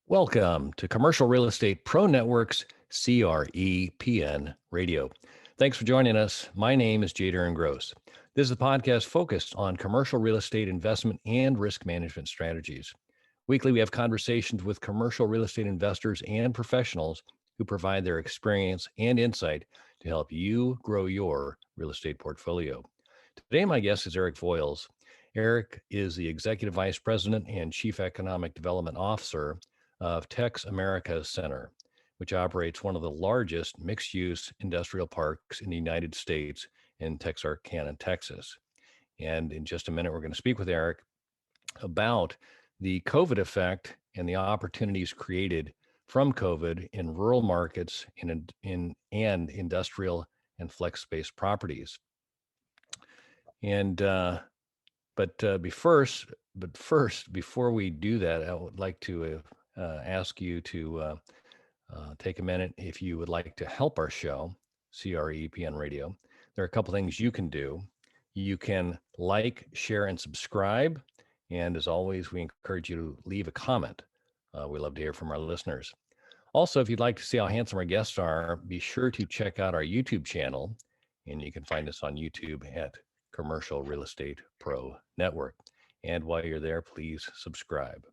Welcome to Commercial Real Estate Pro Network's CREPN Radio. Thanks for joining us. My name is J. Darren Gross. This is a podcast focused on commercial real estate investment and risk management strategies. Weekly, we have conversations with commercial real estate investors and professionals who provide their experience and insight to help you grow your real estate portfolio. Today, my guest is Eric Voyles. Eric is the Executive Vice President and Chief Economic Development Officer of Texarkana Center, which operates one of the largest mixed-use industrial parks in the United States in Texarkana, Texas. And in just a minute, we're going to speak with Eric about the COVID effect and the opportunities created from COVID in rural markets and industrial and flex space properties. And first, before we do that, I would like to ask you to take a minute if you would like to help our show, CREPN Radio. There are a couple things you can do. You can like, share, and subscribe. And as always, we encourage you to leave a comment. We love to hear from our listeners. Also, if you'd like to see how handsome our guests are, be sure to check out our YouTube channel. And you can find us on YouTube at Commercial Real Estate Pro Network. And while you're there, please subscribe.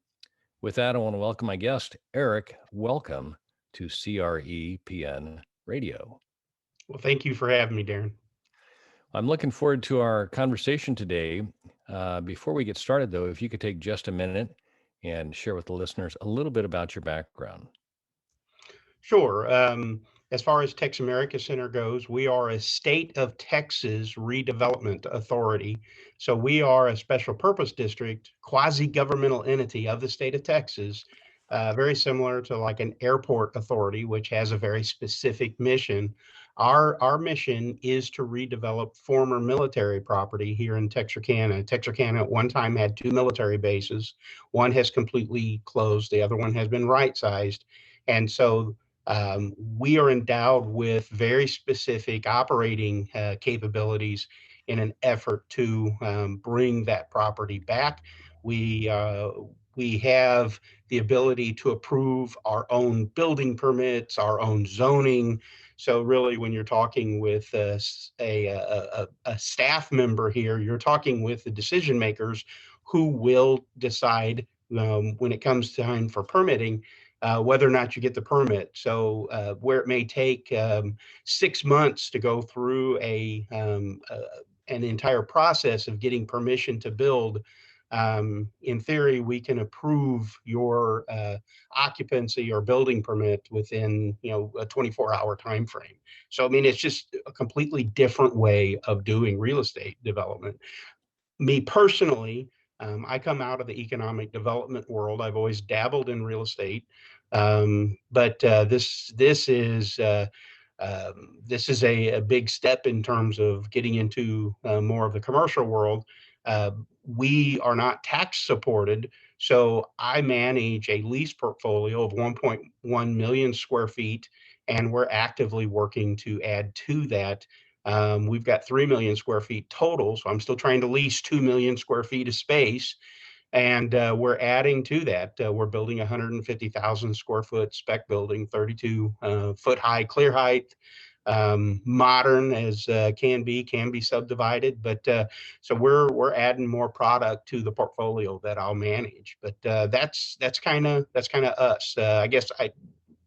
With that, I want to welcome my guest, Eric. Welcome to CREPN Radio. Well, thank you for having me, Darren. I'm looking forward to our conversation today. Before we get started, though, if you could take just a minute and share with the listeners a little bit about your background. Sure. As far as Texarkana Center goes, we are a state of Texas redevelopment authority. So we are a special purpose district, quasi-governmental entity of the state of Texas, very similar to like an airport authority, which has a very specific mission. Our mission is to redevelop former military property here in Texarkana. Texarkana at one time had two military bases. One has completely closed. The other one has been right-sized. And so we are endowed with very specific operating capabilities in an effort to bring that property back. We have the ability to approve our own building permits, our own zoning. So really, when you're talking with a staff member here, you're talking with the decision makers who will decide when it comes time for permitting whether or not you get the permit. So where it may take 6 months to go through an entire process of getting permission to build, in theory, we can approve your occupancy or building permit within, a 24-hour time frame. So, I mean, it's just a completely different way of doing real estate development. Me personally, I come out of the economic development world. I've always dabbled in real estate, but this is a big step in terms of getting into more of the commercial world. We are not tax supported, so I manage a lease portfolio of 1.1 million square feet, and we're actively working to add to that. We've got 3 million square feet total, so I'm still trying to lease 2 million square feet of space. And we're adding to that. We're building a 150,000 square foot spec building, 32 foot high clear height, modern as can be subdivided. But so we're adding more product to the portfolio that I'll manage. But that's kind of us. I guess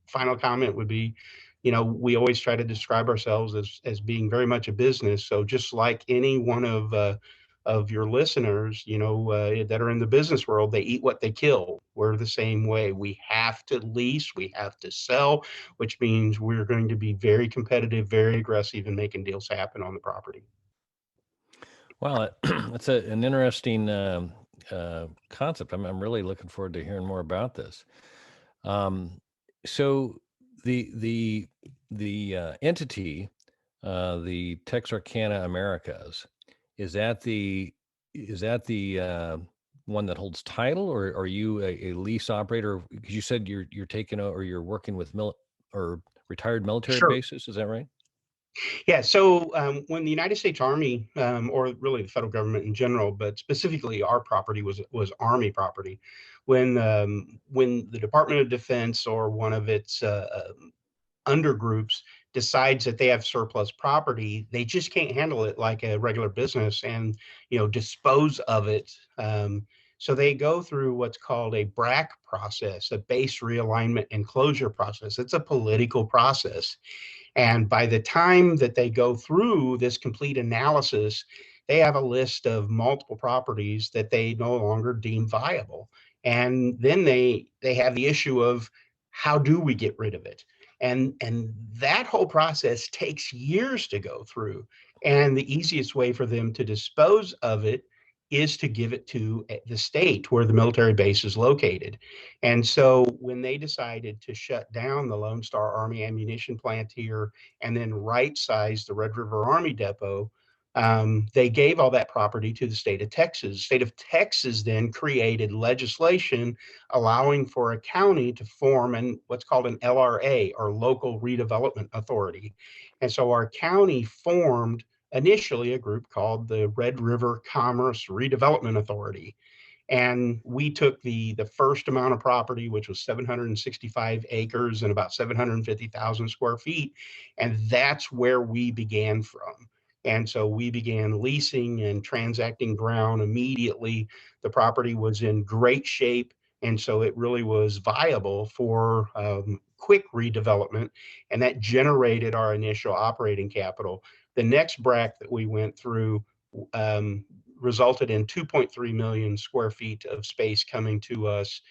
final comment would be, we always try to describe ourselves as being very much a business. So just like any one of your listeners, that are in the business world, they eat what they kill. We're the same way. We have to lease, we have to sell, which means we're going to be very competitive, very aggressive in making deals happen on the property. Well, that's an interesting concept. I'm really looking forward to hearing more about this. So the entity, the Texarkana Americas, is that the one that holds title, or are you a lease operator? Because you said you're taking or you're working with retired military Sure. bases. Is that right? Yeah. So when the United States Army, or really the federal government in general, but specifically our property was Army property, when the Department of Defense or one of its undergroups decides that they have surplus property, they just can't handle it like a regular business and dispose of it. So they go through what's called a BRAC process, a base realignment and closure process. It's a political process. And by the time that they go through this complete analysis, they have a list of multiple properties that they no longer deem viable. And then they have the issue of how do we get rid of it? And that whole process takes years to go through. And the easiest way for them to dispose of it is to give it to the state where the military base is located. And so when they decided to shut down the Lone Star Army ammunition plant here and then right size the Red River Army Depot, they gave all that property to the state of Texas. The state of Texas then created legislation allowing for a county to form what's called an LRA, or Local Redevelopment Authority. And so our county formed initially a group called the Red River Commerce Redevelopment Authority. And we took the first amount of property, which was 765 acres and about 750,000 square feet. And that's where we began from. And so we began leasing and transacting ground immediately. The property was in great shape. And so it really was viable for quick redevelopment. And that generated our initial operating capital. The next BRAC that we went through resulted in 2.3 million square feet of space coming to us,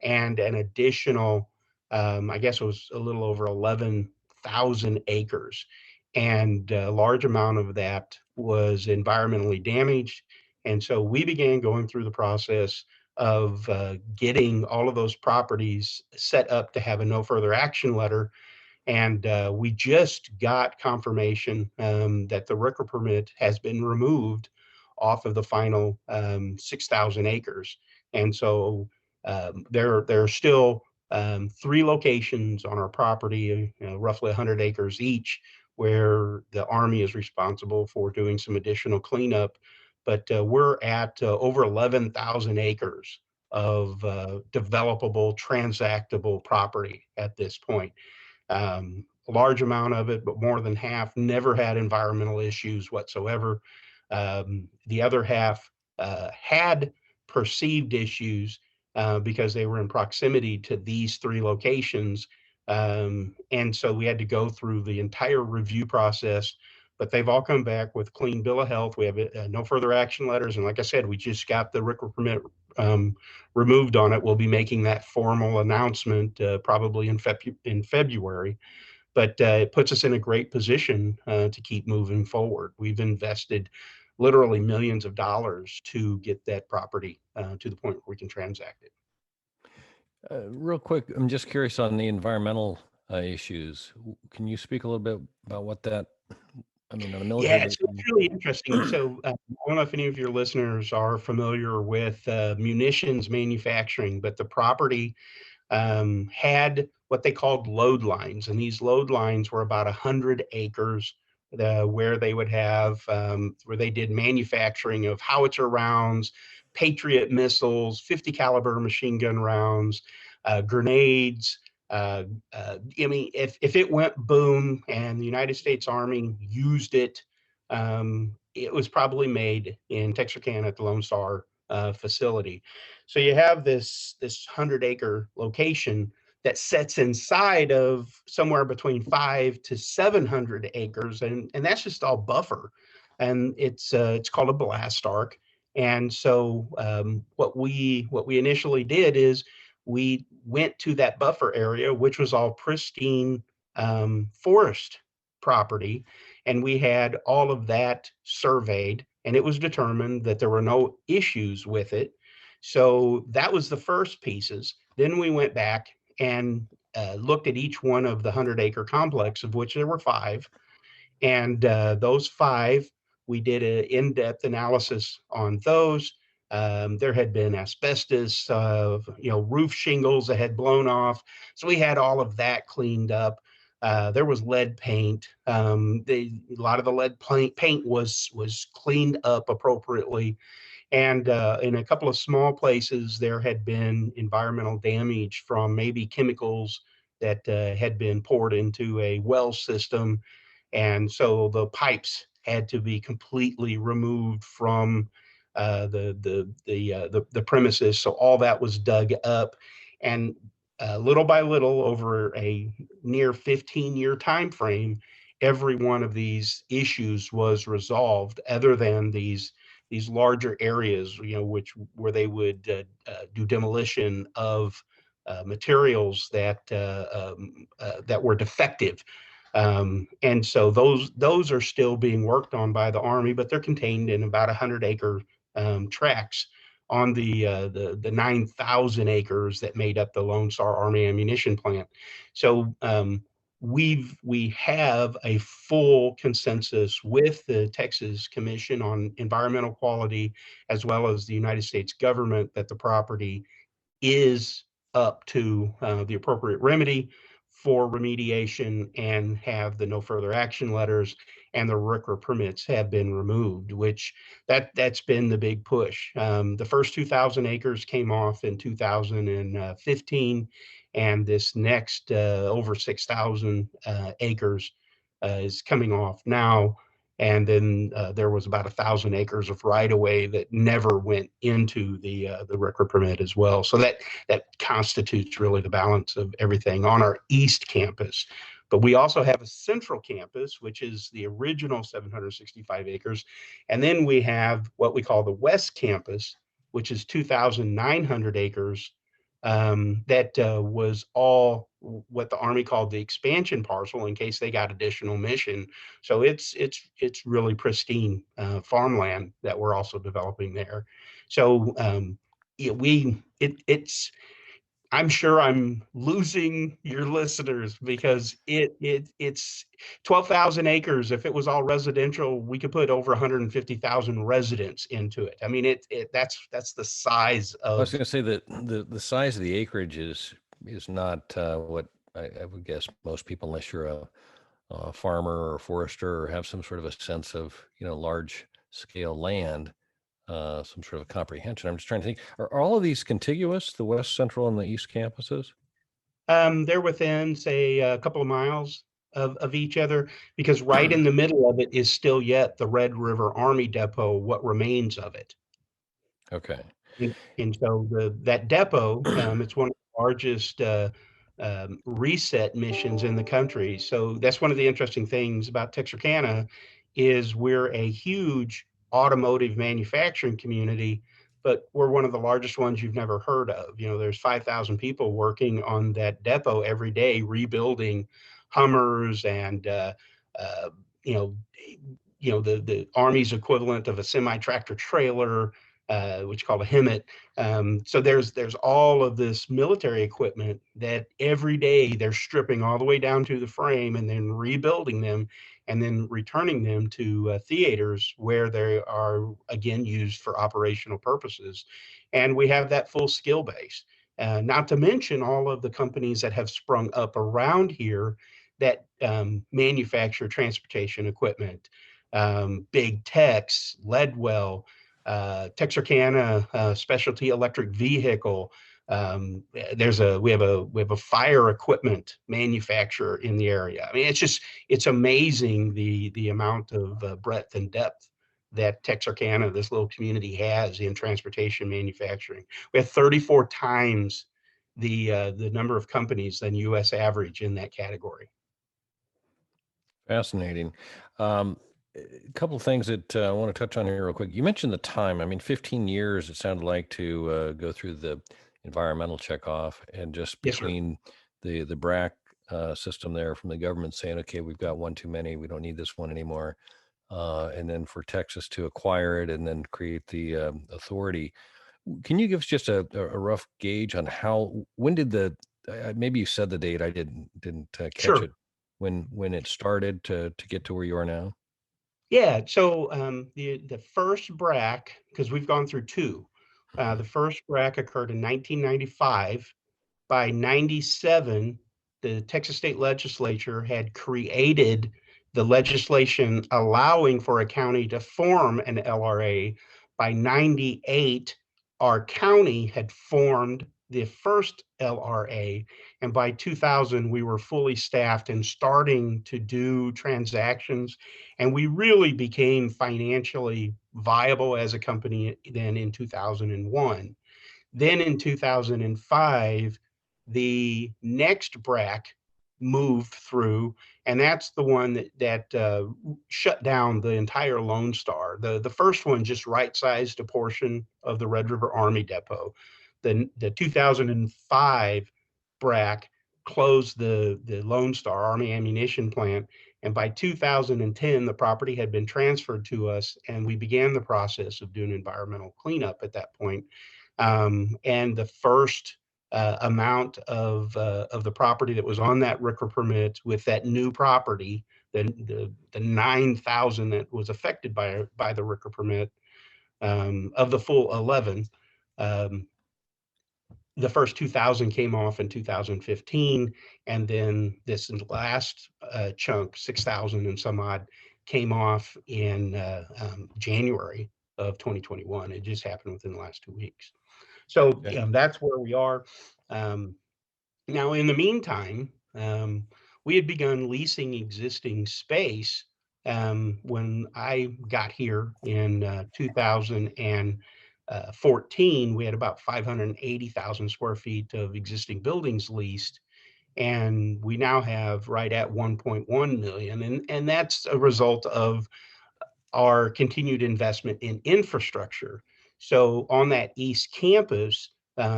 and an additional, I guess it was a little over 11,000 acres. And a large amount of that was environmentally damaged. And so we began going through the process of getting all of those properties set up to have a no further action letter. And we just got confirmation that the RCRA permit has been removed off of the final 6,000 acres. And so there are still 3 locations on our property, roughly 100 acres each, where the Army is responsible for doing some additional cleanup. But we're at over 11,000 acres of developable, transactable property at this point. A large amount of it, but more than half, never had environmental issues whatsoever. The other half had perceived issues because they were in proximity to these 3 locations. And so we had to go through the entire review process, but they've all come back with clean bill of health. We have no further action letters. And like I said, we just got the RCRA permit removed on it. We'll be making that formal announcement probably in February. But it puts us in a great position to keep moving forward. We've invested literally millions of dollars to get that property to the point where we can transact it. Real quick, I'm just curious on the environmental issues. Can you speak a little bit about what that, I mean, on the military? Yeah, it's really interesting. So I don't know if any of your listeners are familiar with munitions manufacturing, but the property had what they called load lines. And these load lines were about 100 acres where they would have, where they did manufacturing of howitzer rounds, Patriot missiles, 50 caliber machine gun rounds, grenades. I mean, if it went boom and the United States Army used it, it was probably made in Texarkana at the Lone Star facility. So you have this 100-acre location that sets inside of somewhere between 500 to 700 acres, and that's just all buffer, and it's called a blast arc. And so what we initially did is we went to that buffer area, which was all pristine forest property, and we had all of that surveyed, and it was determined that there were no issues with it. So that was the first pieces. Then we went back and looked at each one of the 100-acre complex, of which there were 5. And those 5, we did an in-depth analysis on those. There had been asbestos, roof shingles that had blown off. So we had all of that cleaned up. There was lead paint. A lot of the lead paint was cleaned up appropriately. And in a couple of small places, there had been environmental damage from maybe chemicals that had been poured into a well system. And so the pipes had to be completely removed from the premises. So all that was dug up. And little by little, over a near 15-year time frame, every one of these issues was resolved, other than these larger areas, which where they would do demolition of materials that were defective. And so those are still being worked on by the Army, but they're contained in about 100-acre tracts on the 9,000 acres that made up the Lone Star Army Ammunition Plant. So we have a full consensus with the Texas Commission on Environmental Quality, as well as the United States government, that the property is up to the appropriate remedy for remediation, and have the no further action letters, and the RCRA permits have been removed, which that's been the big push. The first 2,000 acres came off in 2015, and this next over 6,000 acres is coming off now. And then there was about 1,000 acres of right of way that never went into the RCRA permit as well. So that constitutes really the balance of everything on our east campus. But we also have a central campus, which is the original 765 acres. And then we have what we call the west campus, which is 2,900 acres. That was all what the Army called the expansion parcel in case they got additional mission. So it's really pristine farmland that we're also developing there. So it's I'm sure I'm losing your listeners, because it's 12,000 acres. If it was all residential, we could put over 150,000 residents into it. I mean, that's the size I was of. going to say that the size of the acreage is not what I would guess most people, unless you're a farmer or forester or have some sort of a sense of large scale land, some sort of comprehension. I'm just trying to think: are all of these contiguous, the west, central, and the east campuses? They're within, say, a couple of miles of each other, because right in the middle of it is still yet the Red River Army Depot, what remains of it. Okay. And so that depot, it's one of the largest reset missions in the country. So that's one of the interesting things about Texarkana, is we're a huge automotive manufacturing community, but we're one of the largest ones you've never heard of. There's 5,000 people working on that depot every day, rebuilding Hummers and uh, you know the Army's equivalent of a semi-tractor trailer, which is called a HEMTT. So there's all of this military equipment that every day they're stripping all the way down to the frame, and then rebuilding them, and then returning them to theaters where they are again used for operational purposes. And we have that full skill base. Not to mention all of the companies that have sprung up around here that manufacture transportation equipment. Big Tex, Leadwell, Texarkana Specialty Electric Vehicle. We have a fire equipment manufacturer in the area. I mean, it's amazing the amount of breadth and depth that Texarkana, this little community, has in transportation manufacturing. We have 34 times the number of companies than U.S. average in that category. Fascinating. A couple of things that I want to touch on here real quick. You mentioned the time. I mean, 15 years, it sounded like, to go through the environmental checkoff, and just Yes, sir. between the BRAC system there from the government saying, okay, we've got one too many, we don't need this one anymore. And then for Texas to acquire it and then create the authority. Can you give us just a rough gauge on when did maybe you said the date, I didn't catch Sure. it, when it started to get to where you are now? Yeah, so the first BRAC, because we've gone through two, the first BRAC occurred in 1995. By 97, the Texas state legislature had created the legislation allowing for a county to form an LRA By 98, our county had formed the first LRA, and by 2000, we were fully staffed and starting to do transactions, and we really became financially viable as a company then in 2001. Then in 2005, the next BRAC moved through, and that's the one that shut down the entire Lone Star. The first one just right-sized a portion of the Red River Army Depot. The 2005 BRAC closed the Lone Star Army Ammunition Plant, and by 2010, the property had been transferred to us, and we began the process of doing environmental cleanup at that point. And the first amount of the property that was on that RCRA permit with that new property, the 9,000 that was affected by the RCRA permit, of the full 11, the first 2,000 came off in 2015, and then this last chunk, 6,000 and some odd, came off in January of 2021. It just happened within the last 2 weeks. So that's where we are. Now, in the meantime, we had begun leasing existing space when I got here in 2014. We had about 580,000 square feet of existing buildings leased, and we now have right at 1.1 million, and that's a result of our continued investment in infrastructure. So on that East Campus,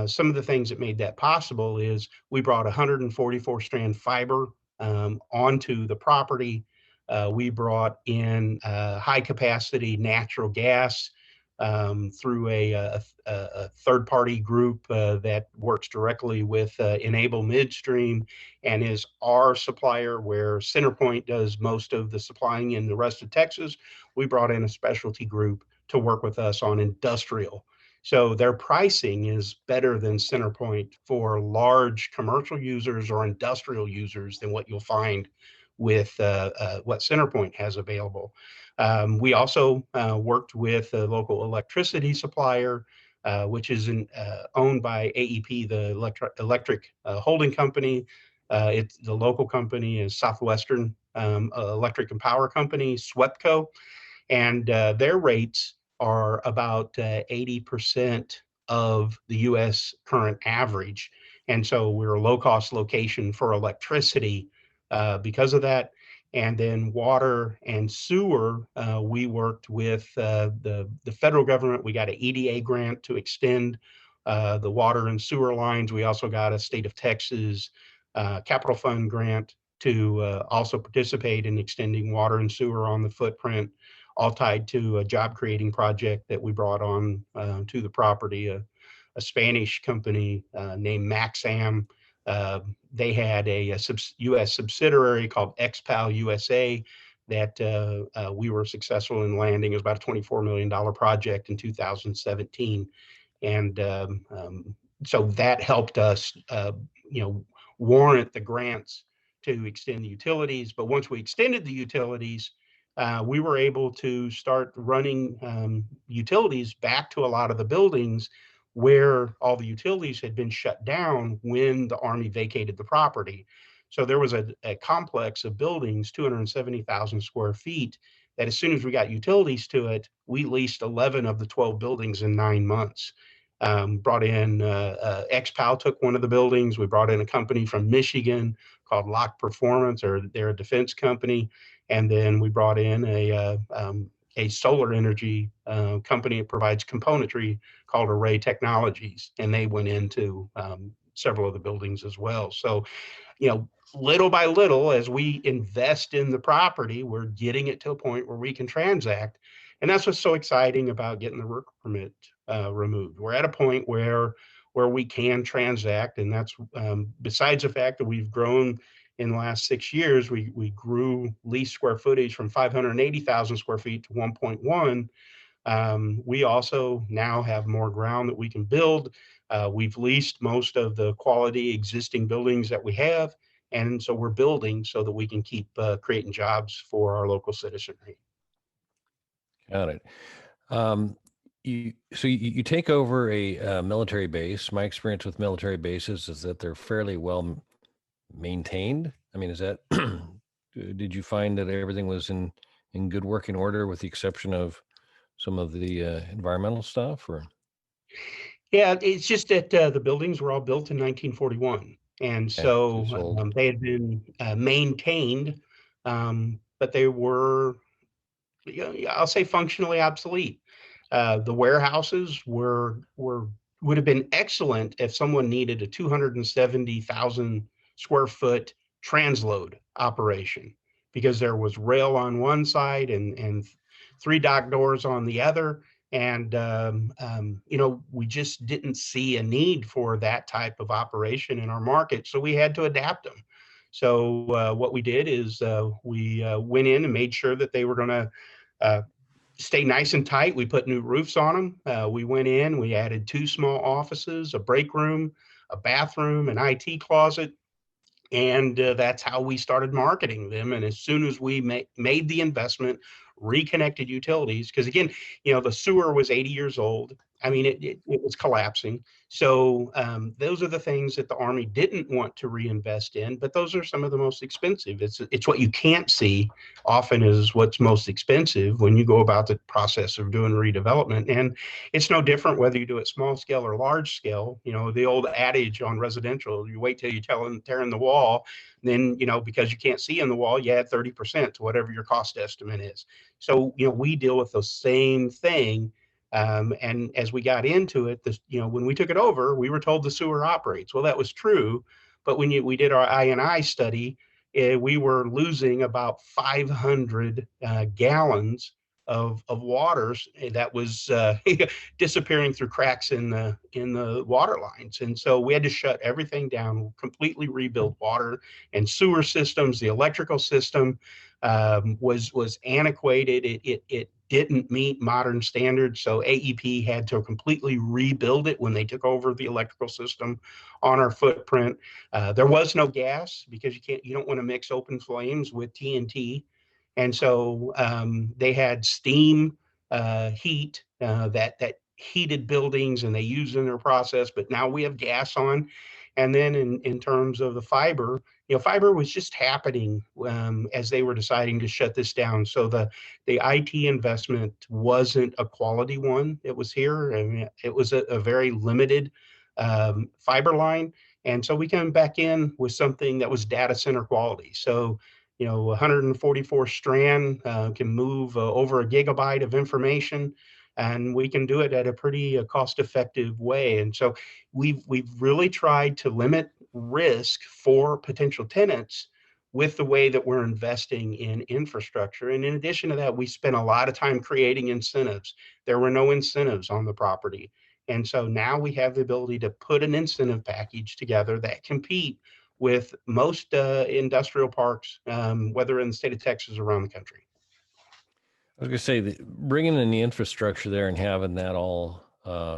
some of the things that made that possible is we brought 144 strand fiber onto the property. We brought in high capacity natural gas through a third party group that works directly with Enable Midstream and is our supplier, where CenterPoint does most of the supplying in the rest of Texas. We brought in a specialty group to work with us on industrial. So their pricing is better than CenterPoint for large commercial users or industrial users than what you'll find with what CenterPoint has available. We also worked with a local electricity supplier, which is owned by AEP, the electric holding company. The local company is Southwestern Electric and Power Company, SWEPCO, and their rates are about 80% of the U.S. current average. And so we're a low-cost location for electricity because of that. And then water and sewer, we worked with the federal government. We got an EDA grant to extend the water and sewer lines. We also got a state of Texas capital fund grant to also participate in extending water and sewer on the footprint, all tied to a job creating project that we brought on to the property, a Spanish company named Maxam. They had a U.S. subsidiary called XPAL USA that we were successful in landing. It was about a $24 million project in 2017. And so that helped us, warrant the grants to extend the utilities. But once we extended the utilities, we were able to start running utilities back to a lot of the buildings where all the utilities had been shut down when the Army vacated the property. So there was a complex of buildings, 270,000 square feet, that as soon as we got utilities to it, we leased 11 of the 12 buildings in 9 months. Brought in, XPAL took one of the buildings. We brought in a company from Michigan called Lock Performance, or they're a defense company. And then we brought in a solar energy company that provides componentry called Array Technologies, and they went into several of the buildings as well. So, little by little, as we invest in the property, we're getting it to a point where we can transact. And that's what's so exciting about getting the work permit removed. We're at a point where we can transact, and that's besides the fact that we've grown in the last 6 years. We grew leased square footage from 580,000 square feet to 1.1. We also now have more ground that we can build. We've leased most of the quality existing buildings that we have, and so we're building so that we can keep creating jobs for our local citizenry. Got it. you take over a military base. My experience with military bases is that they're fairly well maintained. I mean, is that did you find that everything was in good working order with the exception of some of the environmental stuff? Or Yeah, it's just that the buildings were all built in 1941, and yeah, so so it's old. they had been maintained, but they were, I'll say, functionally obsolete. The warehouses were would have been excellent if someone needed a 270,000 square foot transload operation, because there was rail on one side and three dock doors on the other. And we just didn't see a need for that type of operation in our market, so we had to adapt them. So what we did is we went in and made sure that they were going to uh, stay nice and tight. We put new roofs on them. We went in, we added two small offices, a break room, a bathroom, an IT closet, and that's how we started marketing them. And as soon as we made the investment, reconnected utilities, because again, the sewer was 80 years old. I mean, it was collapsing. So those are the things that the Army didn't want to reinvest in, but those are some of the most expensive. It's what you can't see often is what's most expensive when you go about the process of doing redevelopment. And it's no different whether you do it small scale or large scale. The old adage on residential, you wait till you tear in the wall, then, because you can't see in the wall, you add 30% to whatever your cost estimate is. So, we deal with the same thing. And as we got into it, when we took it over, we were told the sewer operates. Well, that was true. But when we did our I&I study, we were losing about 500 gallons of waters that was disappearing through cracks in the water lines. And so we had to shut everything down, completely rebuild water and sewer systems. The electrical system was antiquated. It didn't meet modern standards, so AEP had to completely rebuild it when they took over the electrical system on our footprint. There was no gas, because you don't want to mix open flames with TNT. And so they had steam heat that heated buildings, and they used in their process. But now we have gas on. And then in terms of the fiber, fiber was just happening as they were deciding to shut this down. So the IT investment wasn't a quality one. It was here. I mean, it was a very limited fiber line. And so we came back in with something that was data center quality. So 144 strand can move over a gigabyte of information, and we can do it at a pretty cost-effective way. And so we've really tried to limit risk for potential tenants with the way that we're investing in infrastructure. And in addition to that, we spent a lot of time creating incentives. There were no incentives on the property. And so now we have the ability to put an incentive package together that compete with most industrial parks, whether in the state of Texas or around the country. I was going to say that bringing in the infrastructure there and having that all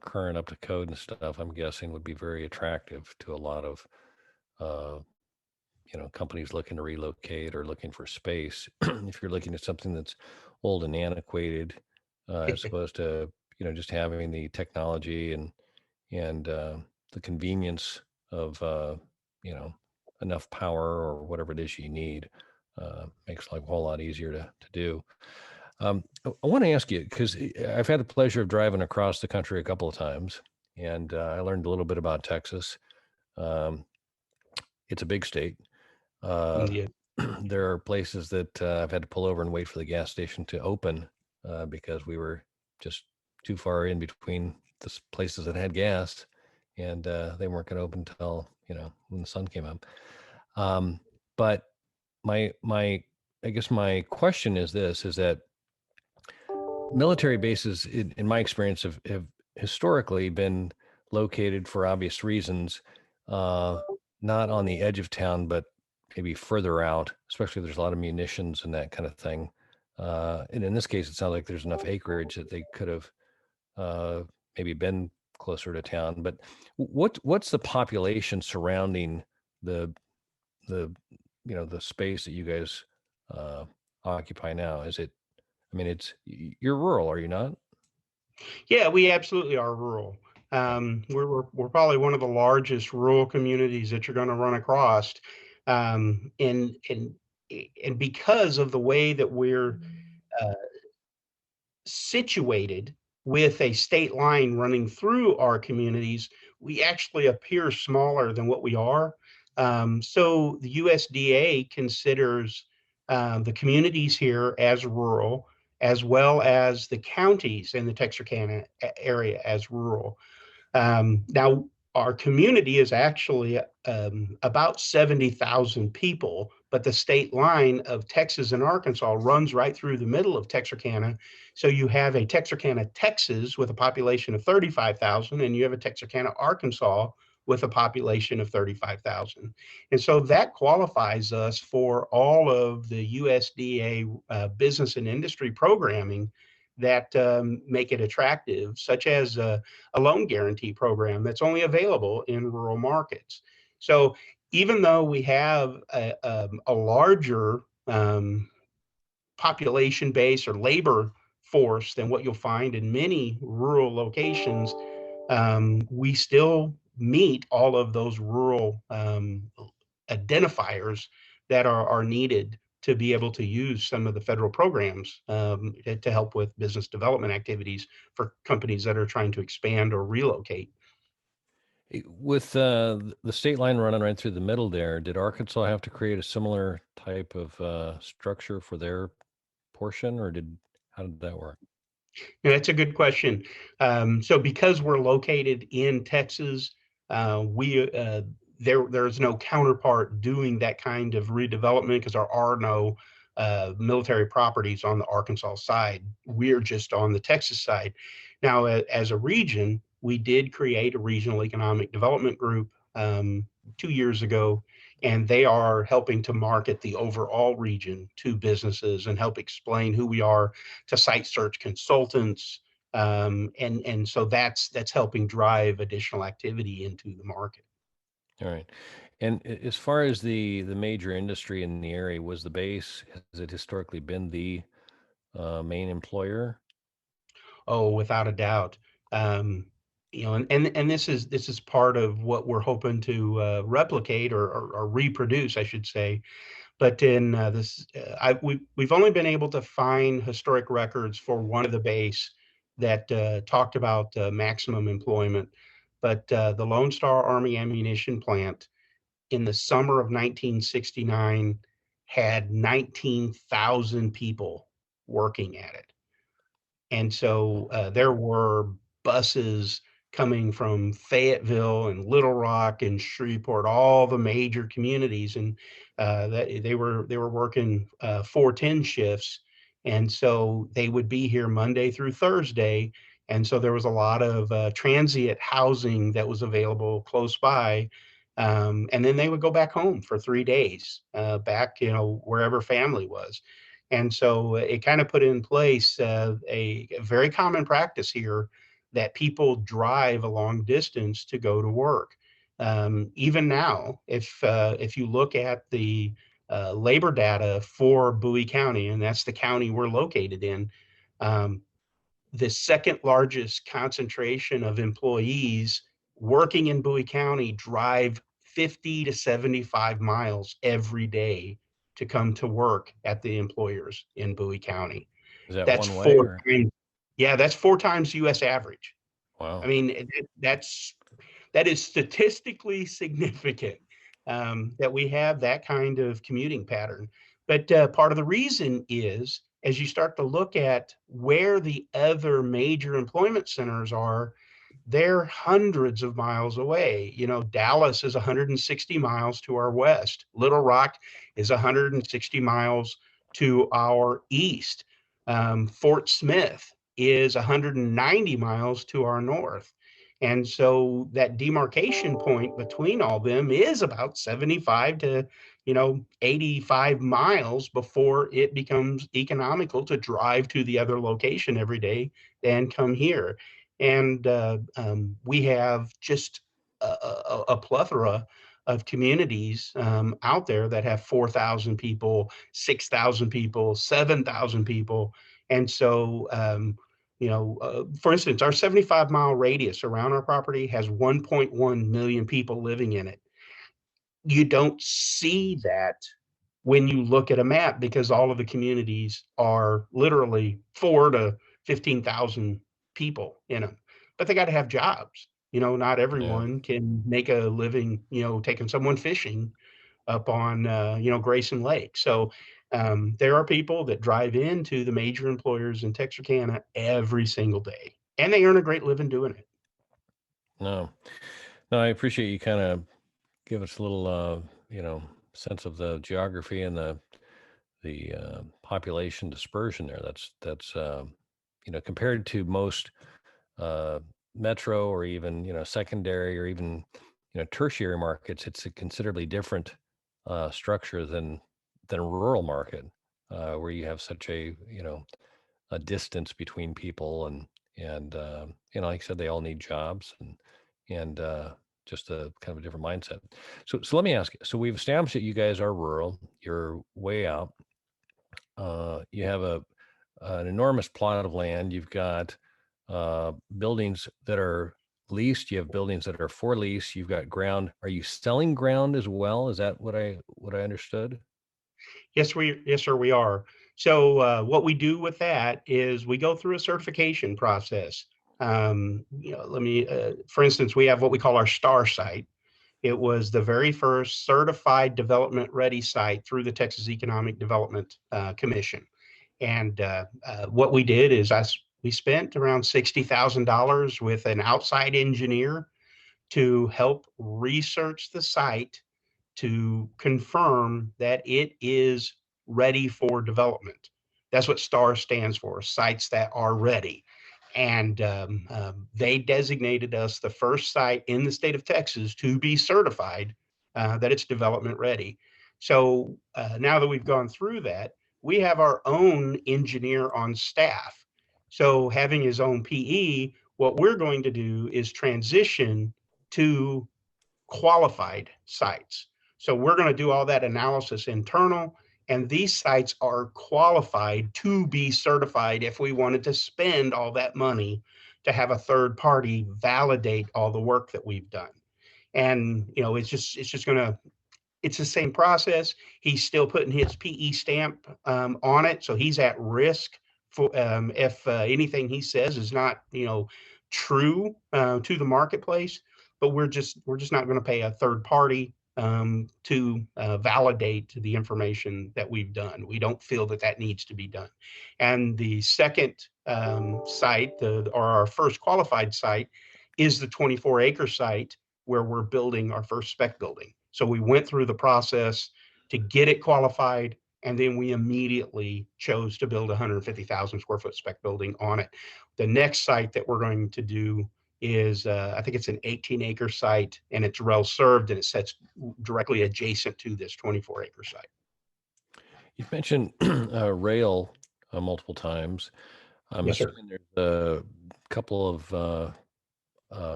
current up to code and stuff, I'm guessing would be very attractive to a lot of uh, companies looking to relocate or looking for space. If you're looking at something that's old and antiquated, as opposed to just having the technology and the convenience of enough power or whatever it is you need, makes life a whole lot easier to do. I want to ask you, because I've had the pleasure of driving across the country a couple of times, and I learned a little bit about Texas. Um, it's a big state. Uh, Yeah. there are places that I've had to pull over and wait for the gas station to open because we were just too far in between the places that had gas, and they weren't going to open until when the sun came up. But my I guess my question is this: is that military bases, in my experience, have historically been located for obvious reasons, uh, not on the edge of town, but maybe further out, especially if there's a lot of munitions and that kind of thing. And in this case, it sounds like there's enough acreage that they could have uh, maybe been closer to town. But what's the population surrounding the the the space that you guys uh, occupy now? Is it? I mean, you're rural, are you not? Yeah, we absolutely are rural. We're probably one of the largest rural communities that you're going to run across, um, and and and because of the way that we're uh, situated with a state line running through our communities, we actually appear smaller than what we are. So the USDA considers the communities here as rural, as well as the counties in the Texarkana area as rural. Now, our community is actually about 70,000 people, but the state line of Texas and Arkansas runs right through the middle of Texarkana. So you have a Texarkana, Texas with a population of 35,000, and you have a Texarkana, Arkansas with a population of 35,000. And so that qualifies us for all of the USDA business and industry programming that make it attractive, such as a loan guarantee program that's only available in rural markets. So even though we have a larger population base or labor force than what you'll find in many rural locations, we still meet all of those rural identifiers that are needed to be able to use some of the federal programs to help with business development activities for companies that are trying to expand or relocate. With the state line running right through the middle there, did Arkansas have to create a similar type of structure for their portion, or how did that work? Yeah, that's a good question. So because we're located in Texas, we there's no counterpart doing that kind of redevelopment because there are no military properties on the Arkansas side. We're just on the Texas side. Now, as a region, we did create a regional economic development group 2 years ago, and they are helping to market the overall region to businesses and help explain who we are to site search consultants. And so that's helping drive additional activity into the market. All right. And as far as the major industry in the area, was the base, has it historically been the main employer? Oh, without a doubt. Um, and this is part of what we're hoping to replicate or reproduce, I should say. But in we've only been able to find historic records for one of the base that talked about maximum employment. But the Lone Star Army Ammunition Plant in the summer of 1969 had 19,000 people working at it. And so there were buses coming from Fayetteville and Little Rock and Shreveport, all the major communities, and that they were working 410 shifts, and so they would be here Monday through Thursday, and so there was a lot of transient housing that was available close by. And then they would go back home for 3 days, back wherever family was. And so it kind of put in place a very common practice here that people drive a long distance to go to work. Even now, if you look at the labor data for Bowie County, and that's the county we're located in, um, the second largest concentration of employees working in Bowie County drive 50 to 75 miles every day to come to work at the employers in Bowie County. Is that That's one way four or? times, yeah, that's 4 times US average. I Wow. mean, that is statistically significant that we have that kind of commuting pattern. But part of the reason is as you start to look at where the other major employment centers are, they're hundreds of miles away. Dallas is 160 miles to our west. Little Rock is 160 miles to our east. Fort Smith is 190 miles to our north. And so that demarcation point between all them is about 75 to 85 miles before it becomes economical to drive to the other location every day and come here. And we have just a plethora of communities out there that have 4,000 people, 6,000 people, 7,000 people. And so For instance, our 75-mile radius around our property has 1.1 million people living in it. You don't see that when you look at a map because all of the communities are literally 4 to 15,000 people in them. But they got to have jobs. Not Yeah. everyone can make a living, taking someone fishing up on, Grayson Lake. So there are people that drive into the major employers in Texarkana every single day, and they earn a great living doing it. No, no, I appreciate you kind of give us a little, sense of the geography and the population dispersion there. That's compared to most uh, metro or even secondary or even tertiary markets, it's a considerably different structure than a rural market where you have such a distance between people and like I said, they all need jobs and just a kind of a different mindset. So let me ask you. So we've established that you guys are rural. You're way out. You have an enormous plot of land. You've got buildings that are leased. You have buildings that are for lease. You've got ground. Are you selling ground as well? Is that what I understood? Yes, sir, we are. So what we do with that is we go through a certification process. For instance, we have what we call our STAR site. It was the very first certified development ready site through the Texas Economic Development Commission. And what we did is we spent around $60,000 with an outside engineer to help research the site to confirm that it is ready for development. That's what STAR stands for, sites that are ready. And they designated us the first site in the state of Texas to be certified that it's development ready. So now that we've gone through that, we have our own engineer on staff. So having his own PE, what we're going to do is transition to qualified sites. So we're going to do all that analysis internal, and these sites are qualified to be certified if we wanted to spend all that money to have a third party validate all the work that we've done. And it's just going to it's the same process. He's still putting his PE stamp on it, so he's at risk for if anything he says is not, true to the marketplace. But we're just not going to pay a third party to validate the information that we've done. We don't feel that that needs to be done. And the second site, or our first qualified site, is the 24-acre site where we're building our first spec building. So we went through the process to get it qualified, and then we immediately chose to build a 150,000 square foot spec building on it. The next site that we're going to do is, I think it's an 18-acre site, and it's well served, and it sits directly adjacent to this 24-acre site. You've mentioned rail multiple times. I'm Yes, sir. assuming there's a couple of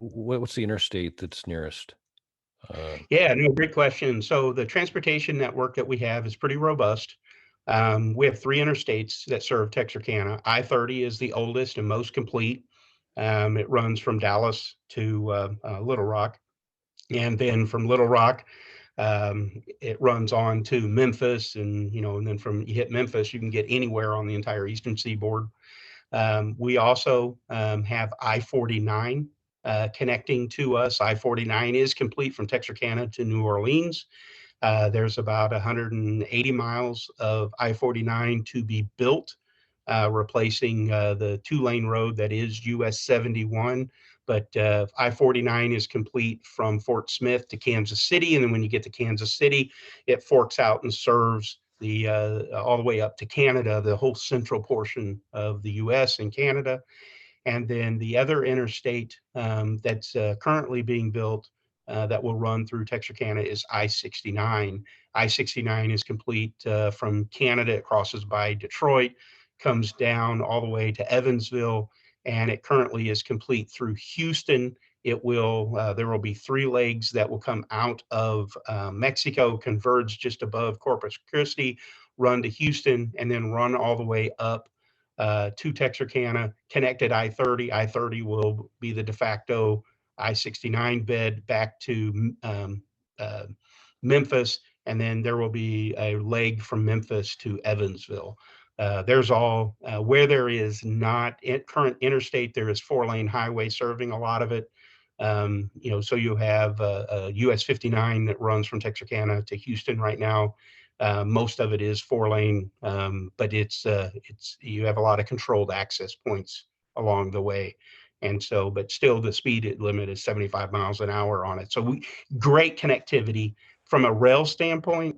what's the interstate that's nearest? Yeah, no, great question. So the transportation network that we have is pretty robust. We have three interstates that serve Texarkana. I-30 is the oldest and most complete. It runs from Dallas to Little Rock. And then from Little Rock, it runs on to Memphis. And then from you hit Memphis, you can get anywhere on the entire eastern seaboard. We also have I-49 connecting to us. I-49 is complete from Texarkana to New Orleans. There's about 180 miles of I-49 to be built, replacing the two-lane road that is US 71. But I-49 is complete from Fort Smith to Kansas City, and then when you get to Kansas City, it forks out and serves the all the way up to Canada, the whole central portion of the U.S. and Canada. And then the other interstate that's currently being built that will run through Texarkana is I-69. I-69 is complete from Canada. It crosses by Detroit, comes down all the way to Evansville, and it currently is complete through Houston. There will be three legs that will come out of Mexico, converge just above Corpus Christi, run to Houston, and then run all the way up to Texarkana, connected I-30. I-30 will be the de facto I-69 bed back to uh, Memphis, and then there will be a leg from Memphis to Evansville. There's all where there is not current interstate, there is 4-lane highway serving a lot of it. So you have US 59 that runs from Texarkana to Houston right now. Most of it is 4-lane, but it's you have a lot of controlled access points along the way, and so but still the speed limit is 75 miles an hour on it. So great connectivity from a rail standpoint.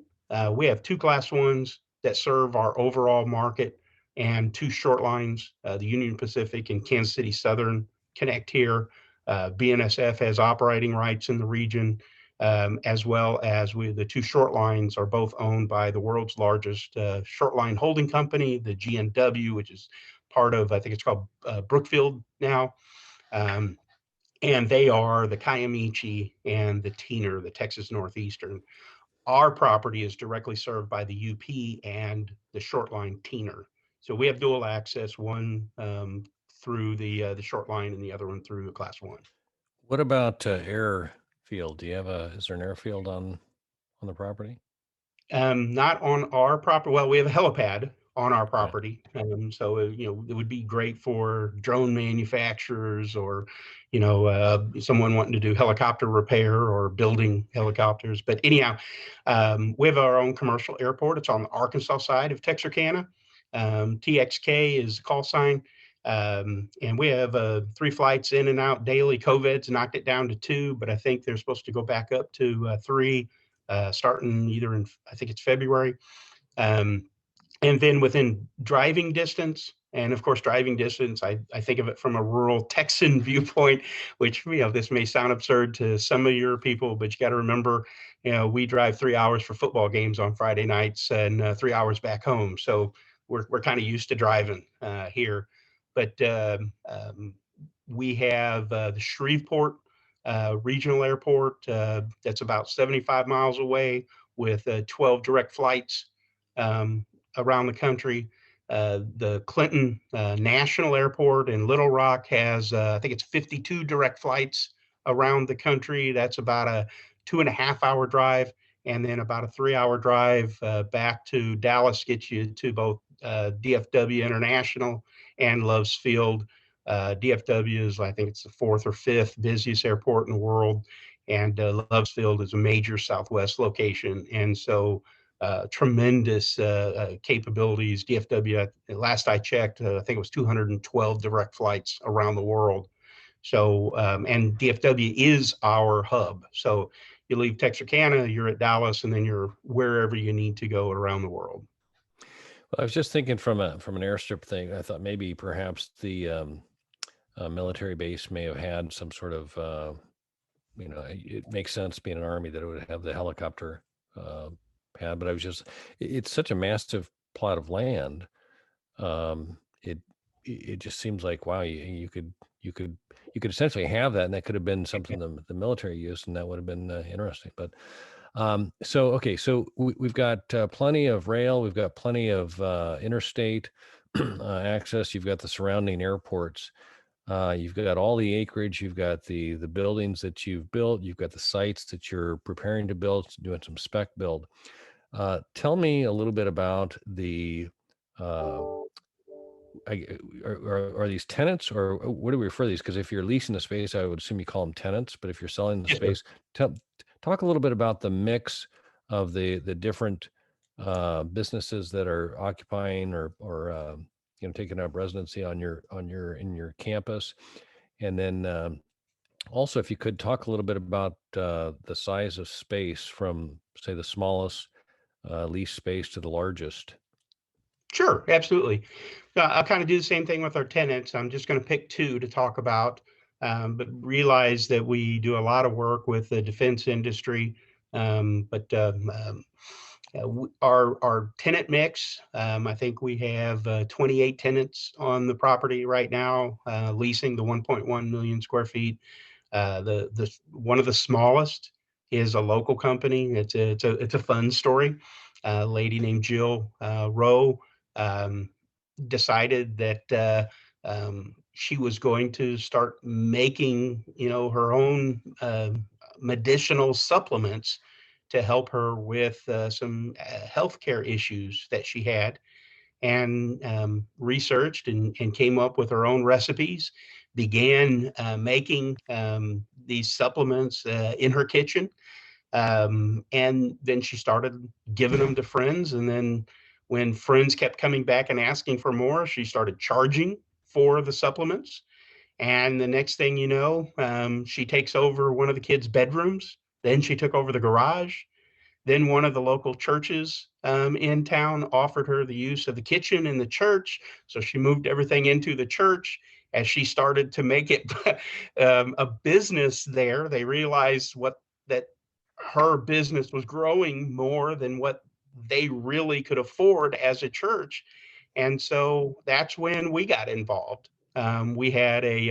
We have 2 Class 1s that serve our overall market and 2 short lines. The Union Pacific and Kansas City Southern connect here. BNSF has operating rights in the region, as well as the 2 short lines are both owned by the world's largest short line holding company, the GNW, which is part of, I think it's called Brookfield now. And they are the Kiamichi and the Teener, the Texas Northeastern. Our property is directly served by the UP and the short line Teener. So we have dual access, one through the short line and the other one through a Class 1. What about airfield? Is there an airfield on the property? Not on our property. Well, we have a helipad on our Okay. property. So, it would be great for drone manufacturers or, someone wanting to do helicopter repair or building helicopters. But anyhow, we have our own commercial airport. It's on the Arkansas side of Texarkana. TXK is the call sign. And we have 3 flights in and out daily. COVID's knocked it down to 2, but I think they're supposed to go back up to 3. Starting either in, I think it's February. And then within driving distance, and of course, driving distance, I think of it from a rural Texan viewpoint, which, this may sound absurd to some of your people, but you got to remember, we drive 3 hours for football games on Friday nights and 3 hours back home. So we're kind of used to driving here. But we have the Shreveport regional airport that's about 75 miles away with 12 direct flights around the country. The Clinton National Airport in Little Rock has, I think it's 52 direct flights around the country. That's about a 2.5-hour drive. And then about a 3-hour drive back to Dallas gets you to both DFW International and Loves Field. DFW is, I think it's the 4th or 5th busiest airport in the world, and Loves Field is a major Southwest location, and so tremendous capabilities. DFW, last I checked, I think it was 212 direct flights around the world. So, and DFW is our hub. So you leave Texarkana, you're at Dallas, and then you're wherever you need to go around the world. Well, I was just thinking from an airstrip thing. I thought maybe perhaps the military base may have had some sort of, it makes sense being an Army that it would have the helicopter pad, but it's such a massive plot of land. It just seems like, wow, you could essentially have that, and that could have been something the military used, and that would have been interesting. But so we've got plenty of rail, we've got plenty of interstate access. You've got the surrounding airports. You've got all the acreage. You've got the buildings that you've built. You've got the sites that you're preparing to build, doing some spec build. Tell me a little bit about the. Are these tenants, or what do we refer to these? Because if you're leasing the space, I would assume you call them tenants. But if you're selling the space, talk a little bit about the mix of the different businesses that are occupying or taking up residency in your campus, and then also if you could talk a little bit about the size of space from, say, the smallest lease space to the largest. Sure, absolutely. I'll kind of do the same thing with our tenants. I'm just going to pick 2 to talk about, but realize that we do a lot of work with the defense industry. Our tenant mix, I think we have 28 tenants on the property right now, leasing the 1.1 million square feet. The one of the smallest is a local company. It's a fun story. A lady named Jill Rowe decided that she was going to start making, her own medicinal supplements to help her with some healthcare issues that she had, and researched and came up with her own recipes, began making these supplements in her kitchen. And then she started giving them to friends. And then when friends kept coming back and asking for more, she started charging for the supplements. And the next thing you know, she takes over one of the kids' bedrooms. Then she took over the garage. Then one of the local churches in town offered her the use of the kitchen in the church. So she moved everything into the church. As she started to make it a business there, they realized that her business was growing more than what they really could afford as a church. And so that's when we got involved. We had a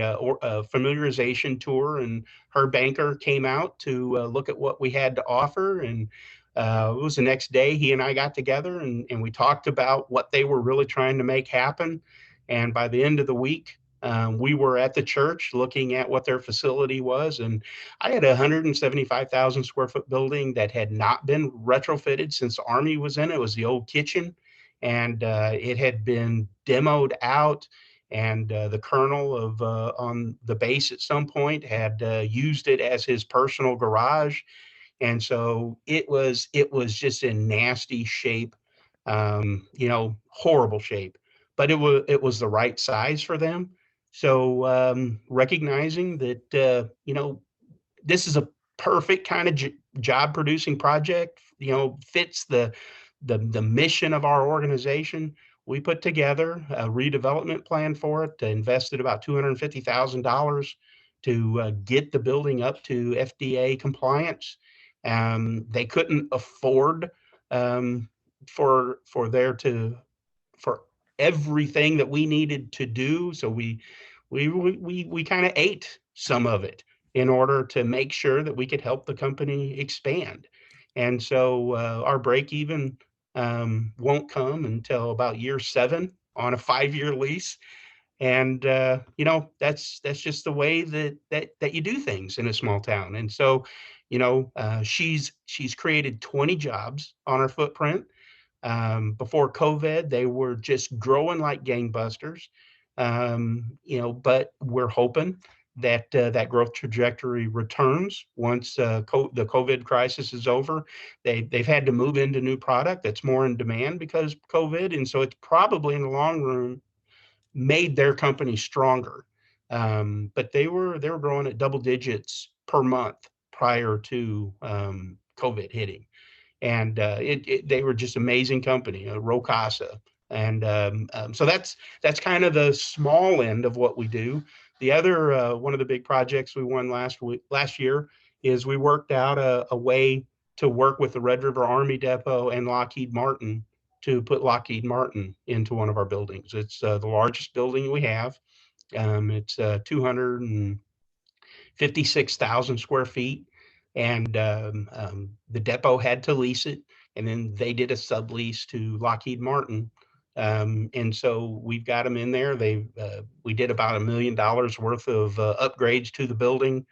familiarization tour, and her banker came out to look at what we had to offer. And it was the next day he and I got together, and we talked about what they were really trying to make happen. And by the end of the week, we were at the church looking at what their facility was. And I had a 175,000 square foot building that had not been retrofitted since the Army was in it. It was the old kitchen, and it had been demoed out. And the colonel of on the base at some point had used it as his personal garage, and so it was just in nasty shape, horrible shape, but it was the right size for them. So recognizing that this is a perfect kind of job producing project, fits the mission of our organization. We put together a redevelopment plan for it, invested about $250,000 to get the building up to FDA compliance. They couldn't afford um, for there to for everything that we needed to do, so we kind of ate some of it in order to make sure that we could help the company expand. And so our break even won't come until about year 7 on a 5-year lease. And that's just the way that you do things in a small town. And so she's created 20 jobs on her footprint. Before COVID, they were just growing like gangbusters. But we're hoping that that growth trajectory returns once the COVID crisis is over. They've had to move into new product that's more in demand because of COVID, and so it's probably in the long run made their company stronger. But they were growing at double digits per month prior to COVID hitting, and they were just amazing company, Rocasa. And so that's kind of the small end of what we do. The other one of the big projects we won last year is we worked out a way to work with the Red River Army Depot and Lockheed Martin to put Lockheed Martin into one of our buildings. It's the largest building we have. It's 256,000 square feet, and the depot had to lease it, and then they did a sublease to Lockheed Martin. And so we've got them in there. We did about $1 million worth of upgrades to the building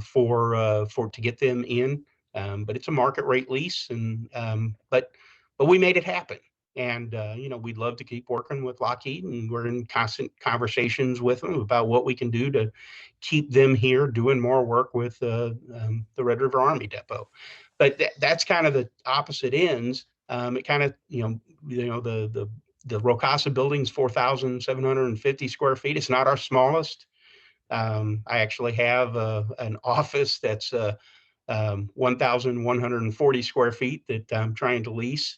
for to get them in. But it's a market rate lease, and but we made it happen. And we'd love to keep working with Lockheed, and we're in constant conversations with them about what we can do to keep them here doing more work with the Red River Army Depot. But that's kind of the opposite ends. It kind of the Rocasa building's 4,750 square feet. It's not our smallest. I actually have an office that's 1,140 square feet that I'm trying to lease.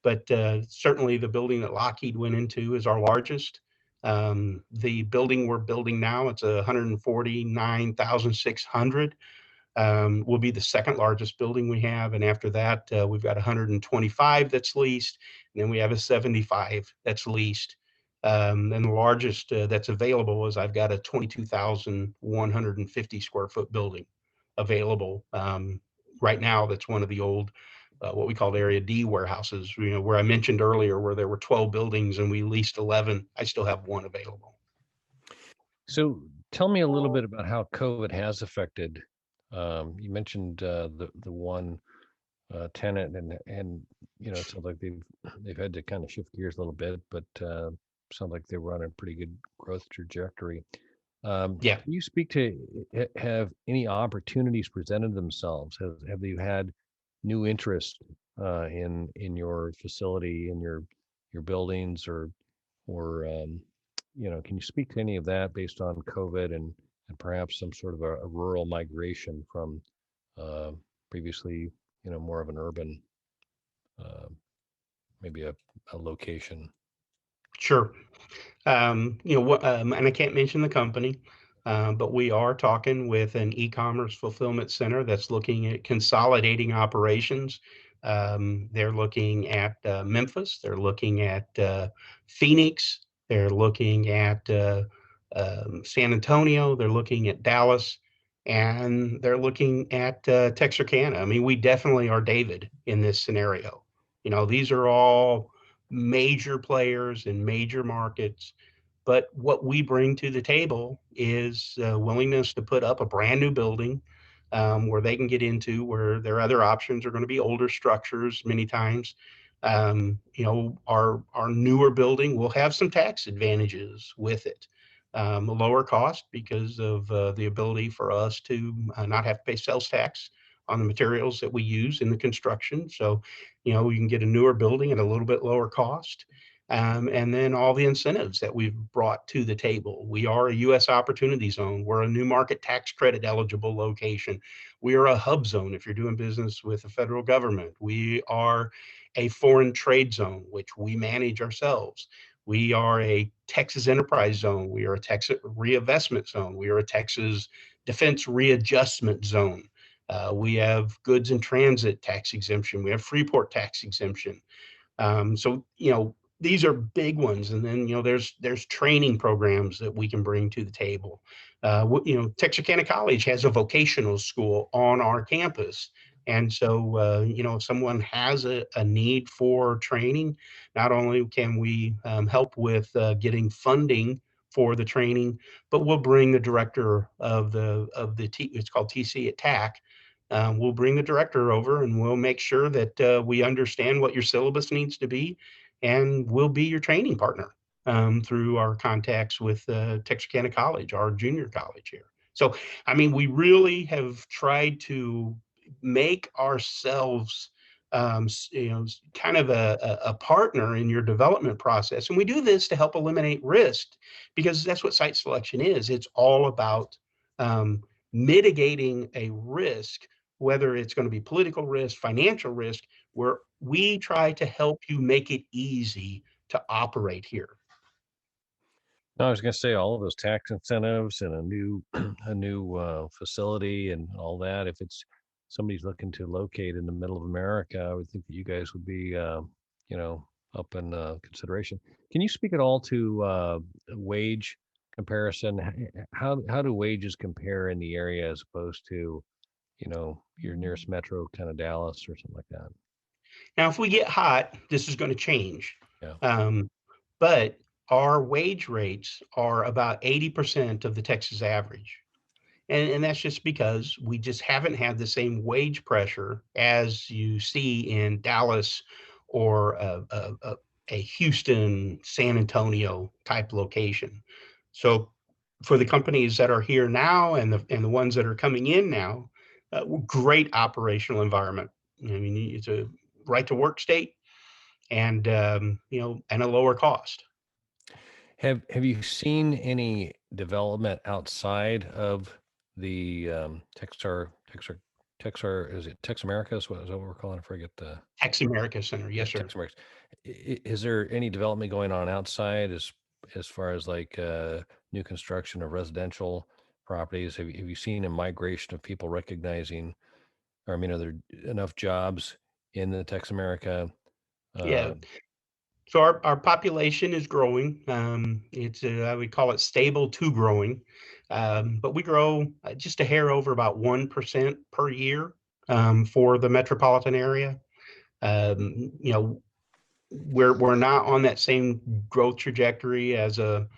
But certainly the building that Lockheed went into is our largest. The building we're building now, it's 149,600. Will be the second largest building we have. And after that, we've got 125 that's leased. And then we have a 75 that's leased. And the largest that's available is I've got a 22,150 square foot building available right now. That's one of the old what we called Area D warehouses, where I mentioned earlier where there were 12 buildings and we leased 11. I still have one available. So tell me a little bit about how COVID has affected. You mentioned the one tenant, and it sounds like they've had to kind of shift gears a little bit, but sounds like they were on a pretty good growth trajectory. Yeah. Can you speak to have any opportunities presented themselves? Have you had new interest in your facility, in your buildings, or can you speak to any of that based on COVID and perhaps some sort of a rural migration from uh, previously, more of an urban, uh, maybe a location? Sure. And I can't mention the company, but we are talking with an e-commerce fulfillment center that's looking at consolidating operations. They're looking at Memphis. They're looking at Phoenix. They're looking at San Antonio. They're looking at Dallas. And they're looking at Texarkana. I mean, we definitely are David in this scenario. These are all major players in major markets. But what we bring to the table is willingness to put up a brand new building where they can get into, where their other options are going to be older structures many times. Our newer building will have some tax advantages with it. A lower cost because of the ability for us to not have to pay sales tax on the materials that we use in the construction. So, you can get a newer building at a little bit lower cost. And then all the incentives that we've brought to the table. We are a U.S. opportunity zone. We're a new market tax credit eligible location. We are a hub zone if you're doing business with the federal government. We are a foreign trade zone, which we manage ourselves. We are a Texas enterprise zone. We are a Texas reinvestment zone. We are a Texas defense readjustment zone. We have goods in transit tax exemption. We have Freeport tax exemption. So, these are big ones. And then, there's training programs that we can bring to the table. Texarkana College has a vocational school on our campus. And so, if someone has a need for training, not only can we help with getting funding for the training, but we'll bring the director it's called TC at TAC. We'll bring the director over and we'll make sure that we understand what your syllabus needs to be, and we'll be your training partner through our contacts with Texarkana College, our junior college here. So, I mean, we really have tried to make ourselves kind of a partner in your development process. And we do this to help eliminate risk, because that's what site selection is. It's all about mitigating a risk, whether it's going to be political risk, financial risk, where we try to help you make it easy to operate here. No, I was going to say all of those tax incentives and a new a new facility and all that. If it's somebody's looking to locate in the middle of America, I would think that you guys would be, up in consideration. Can you speak at all to wage comparison? How do wages compare in the area as opposed to, your nearest metro, kind of Dallas or something like that? Now, if we get hot, this is going to change. Yeah. But our wage rates are about 80% of the Texas average. And that's just because we just haven't had the same wage pressure as you see in Dallas or a Houston, San Antonio type location. So for the companies that are here now and the ones that are coming in now, great operational environment. I mean, it's a right to work state, and and a lower cost. Have you seen any development outside of the Texar, is it Tex Americas? What is that what we're calling it? I forget the Tex America Center, yeah, yes, sir. Tex Americas. Is there any development going on outside as far as like new construction of residential properties? Have you seen a migration of people recognizing, or I mean, are there enough jobs in the Tex America? Yeah. Uh, So our population is growing. It's I would call it stable to growing, but we grow just a hair over about 1% per year for the metropolitan area. You know, we're not on that same growth trajectory as a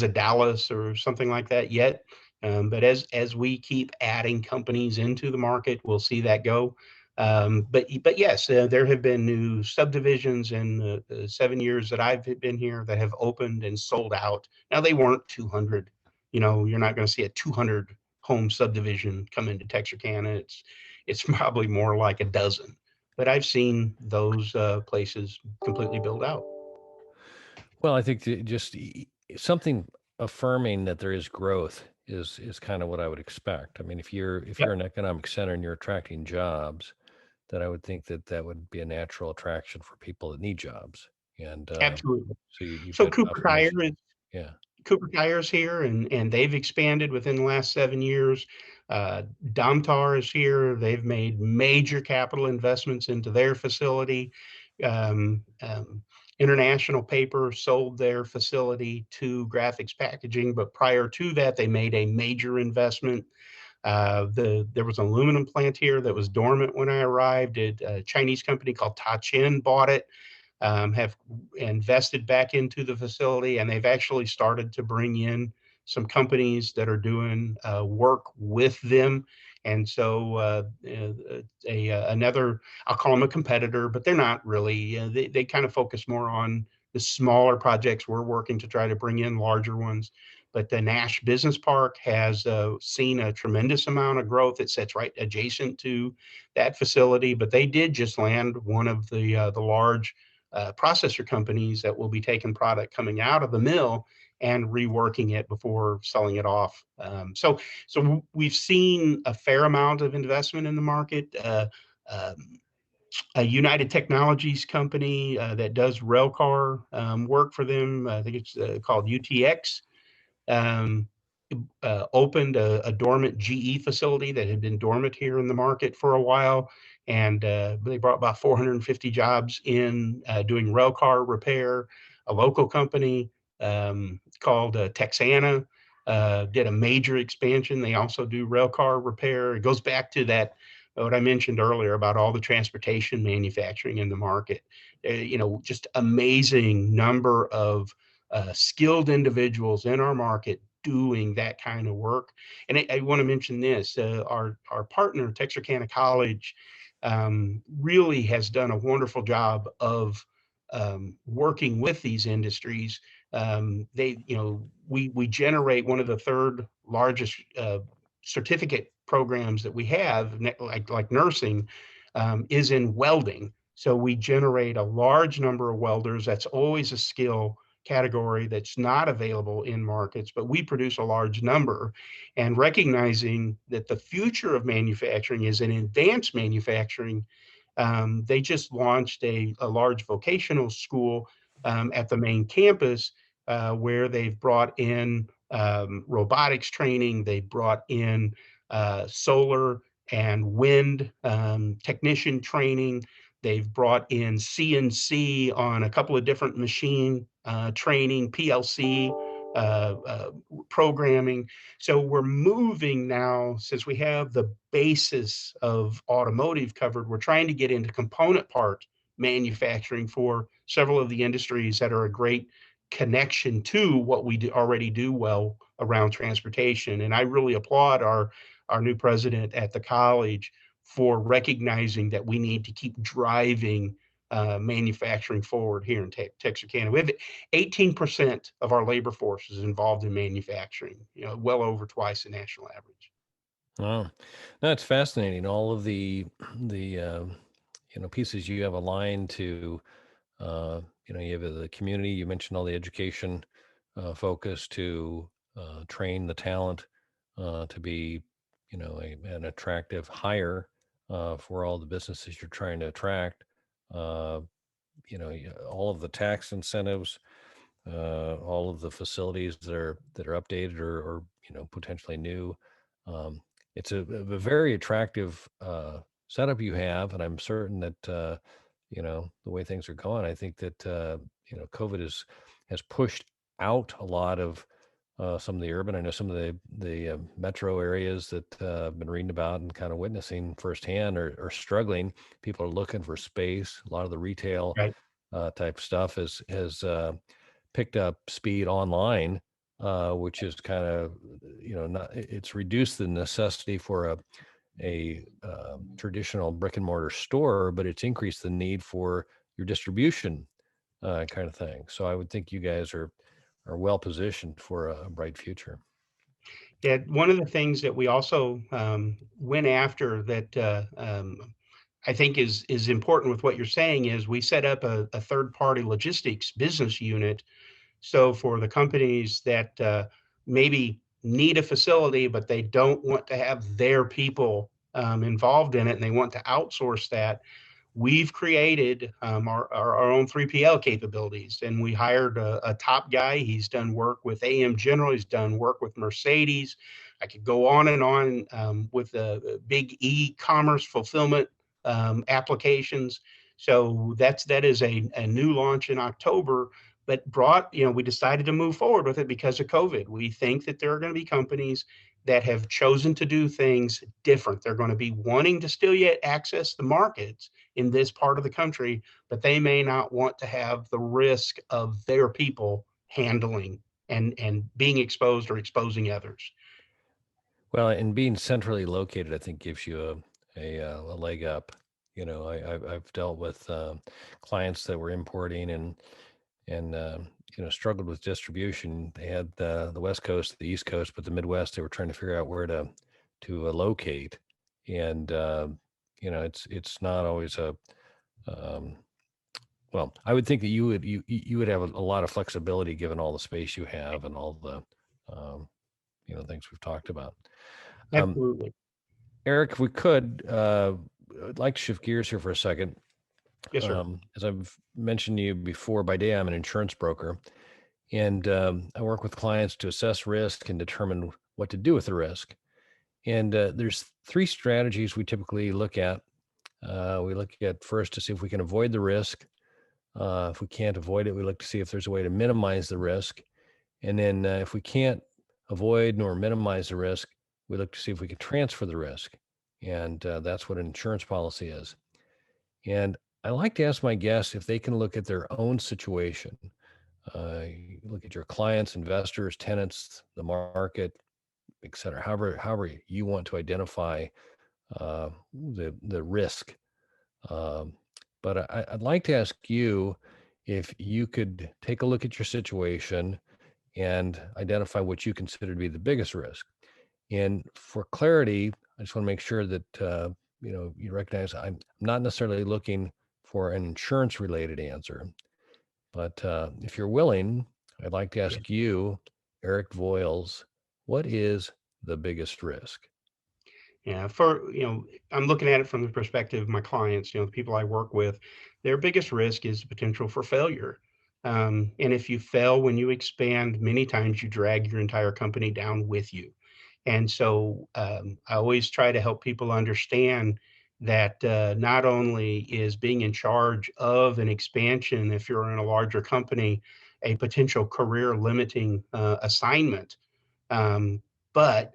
Dallas or something like that yet. But as we keep adding companies into the market, we'll see that go. But yes, there have been new subdivisions in the 7 years that I've been here that have opened and sold out. Now they weren't 200. You know, you're not going to see a 200 home subdivision come into Texarkana. It's probably more like a dozen. But I've seen those places completely build out. Well, I think just something affirming that there is growth is kind of what I would expect. I mean, if Yep, you're an economic center and you're attracting jobs, then I would think that that would be a natural attraction for people that need jobs. And absolutely. so you've So got Cooper Tire confirmation. is Yeah. Cooper Tire's here, and they've expanded within the last 7 years. Domtar is here. They've made major capital investments into their facility. Um, um, International Paper sold their facility to Graphics Packaging, but prior to that, they made a major investment. There was an aluminum plant here that was dormant when I arrived. A Chinese company called Ta-Chin bought it, have invested back into the facility, and they've actually started to bring in some companies that are doing work with them. And so another, I'll call them a competitor, but they're not really. They kind of focus more on the smaller projects. We're working to try to bring in larger ones. But the Nash Business Park has seen a tremendous amount of growth. It sits right adjacent to that facility, but they did just land one of the large processor companies that will be taking product coming out of the mill and reworking it before selling it off. So we've seen a fair amount of investment in the market. Um, a United Technologies company that does railcar work for them. I think it's called UTX. Um, Opened a dormant GE facility that had been dormant here in the market for a while, and they brought about 450 jobs in doing rail car repair. A local company called Texana did a major expansion. They also do rail car repair. It goes back to that what I mentioned earlier about all the transportation manufacturing in the market. Just amazing number of skilled individuals in our market doing that kind of work. And I want to mention this: our partner, Texarkana College, really has done a wonderful job of working with these industries. We generate one of the third largest certificate programs that we have, like nursing, is in welding. So we generate a large number of welders. That's always a skill category that's not available in markets, but we produce a large number. And recognizing that the future of manufacturing is in advanced manufacturing, they just launched a large vocational school at the main campus where they've brought in robotics training, they've brought in solar and wind technician training. They've brought in CNC on a couple of different machine training, PLC programming. So we're moving now, since we have the basis of automotive covered, we're trying to get into component part manufacturing for several of the industries that are a great connection to what we already do well around transportation. And I really applaud our new president at the college for recognizing that we need to keep driving manufacturing forward here in Texarkana. We have 18% of our labor force is involved in manufacturing, well over twice the national average. Oh, no, it's fascinating. All of the pieces you have aligned to you have the community. You mentioned all the education focus to train the talent to be an attractive hire for all the businesses you're trying to attract. Uh, all of the tax incentives, all of the facilities that are updated or potentially new. Um, it's a very attractive setup you have, and I'm certain that the way things are going, I think that COVID has pushed out a lot of some of the urban. I know some of the metro areas that I've been reading about and kind of witnessing firsthand are struggling. People are looking for space. A lot of the retail Right. type stuff has picked up speed online, which is kind of, not, it's reduced the necessity for a traditional brick and mortar store, but it's increased the need for your distribution kind of thing. So I would think you guys are well positioned for a bright future. Yeah, one of the things that we also went after that I think is important with what you're saying is we set up a third party logistics business unit. So for the companies that maybe need a facility, but they don't want to have their people involved in it, and they want to outsource that, we've created our own 3PL capabilities, and we hired a top guy. He's done work with AM General. He's done work with Mercedes. I could go on and on with the big e-commerce fulfillment applications. So that is a new launch in October, but we decided to move forward with it because of COVID. We think that there are going to be companies that have chosen to do things different. They're going to be wanting to still yet access the markets in this part of the country, but they may not want to have the risk of their people handling and being exposed or exposing others. Well, and being centrally located, I think gives you a leg up. I've dealt with clients that were importing and struggled with distribution. They had the West Coast, the East Coast, but the Midwest, they were trying to figure out where to locate. And it's not always a um, well. I would think that you would have a lot of flexibility given all the space you have and all the um, things we've talked about. Um, Absolutely. Eric, if we could, I'd like to shift gears here for a second. Yes, sir. As I've mentioned to you before, by day I'm an insurance broker, and I work with clients to assess risk and determine what to do with the risk. And there's three strategies we typically look at. We look at first to see if we can avoid the risk. If we can't avoid it, we look to see if there's a way to minimize the risk. And then if we can't avoid nor minimize the risk, we look to see if we can transfer the risk. And that's what an insurance policy is. And I like to ask my guests if they can look at their own situation. You look at your clients, investors, tenants, the market, et cetera. However you want to identify the risk. Um, but I'd like to ask you if you could take a look at your situation and identify what you consider to be the biggest risk. And for clarity, I just want to make sure that you recognize I'm not necessarily looking for an insurance related answer, but if you're willing, I'd like to Yeah. ask you, Eric Voyles, what is the biggest risk? Yeah, I'm looking at it from the perspective of my clients, the people I work with. Their biggest risk is the potential for failure. And if you fail when you expand, many times you drag your entire company down with you. And so I always try to help people understand that not only is being in charge of an expansion, if you're in a larger company, a potential career limiting assignment, but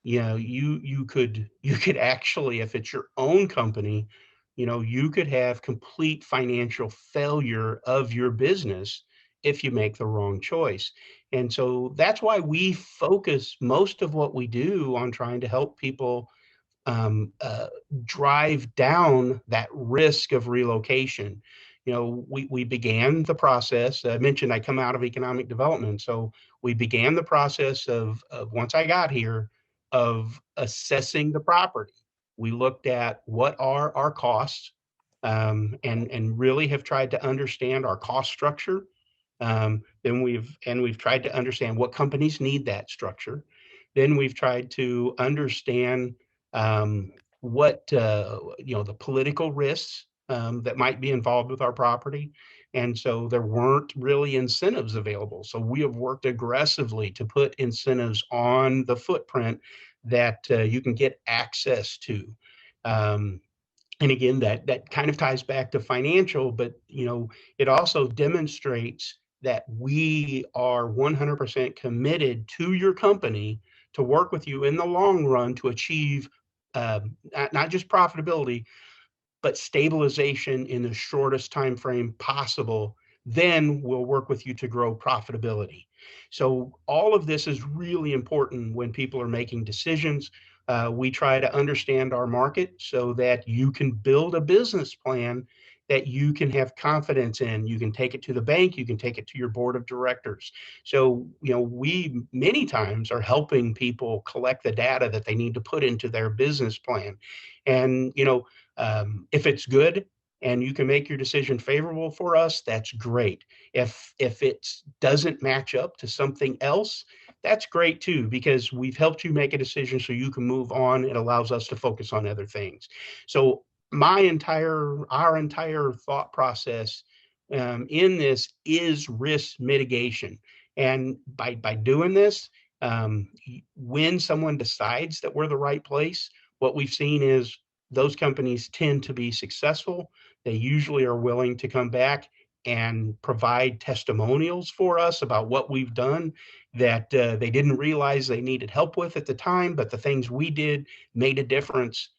you could actually, if it's your own company, you could have complete financial failure of your business if you make the wrong choice. And so that's why we focus most of what we do on trying to help people um, uh, drive down that risk of relocation. We began the process. I mentioned I come out of economic development, so we began the process of once I got here of assessing the property. We looked at what are our costs, and really have tried to understand our cost structure. Then we've tried to understand what companies need that structure. Then we've tried to understand what the political risks that might be involved with our property. And so there weren't really incentives available. So we have worked aggressively to put incentives on the footprint that you can get access to. Um, and again, that kind of ties back to financial, but it also demonstrates that we are 100% committed to your company to work with you in the long run to achieve not just profitability, but stabilization in the shortest time frame possible. Then we'll work with you to grow profitability. So all of this is really important when people are making decisions. We try to understand our market so that you can build a business plan that you can have confidence in. You can take it to the bank, you can take it to your board of directors. So, we many times are helping people collect the data that they need to put into their business plan. And, if it's good and you can make your decision favorable for us, that's great. If it doesn't match up to something else, that's great too, because we've helped you make a decision so you can move on. It allows us to focus on other things. So our entire thought process in this is risk mitigation. And by doing this, when someone decides that we're the right place, what we've seen is those companies tend to be successful. They usually are willing to come back and provide testimonials for us about what we've done that they didn't realize they needed help with at the time, but the things we did made a difference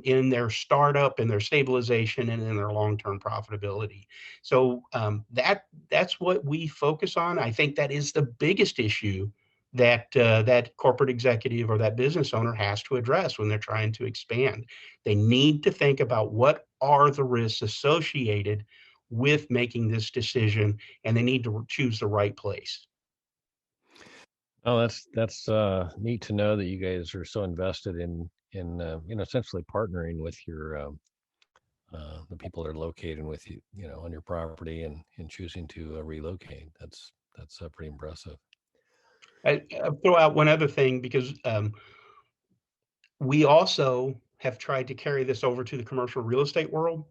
in their startup, in their stabilization, and in their long-term profitability. So that's what we focus on. I think that is the biggest issue that corporate executive or that business owner has to address when they're trying to expand. They need to think about what are the risks associated with making this decision, and they need to choose the right place. Oh, that's neat to know that you guys are so invested in essentially partnering with your the people that are located with you, on your property and choosing to relocate. That's pretty impressive. I'll throw out one other thing because we also have tried to carry this over to the commercial real estate world.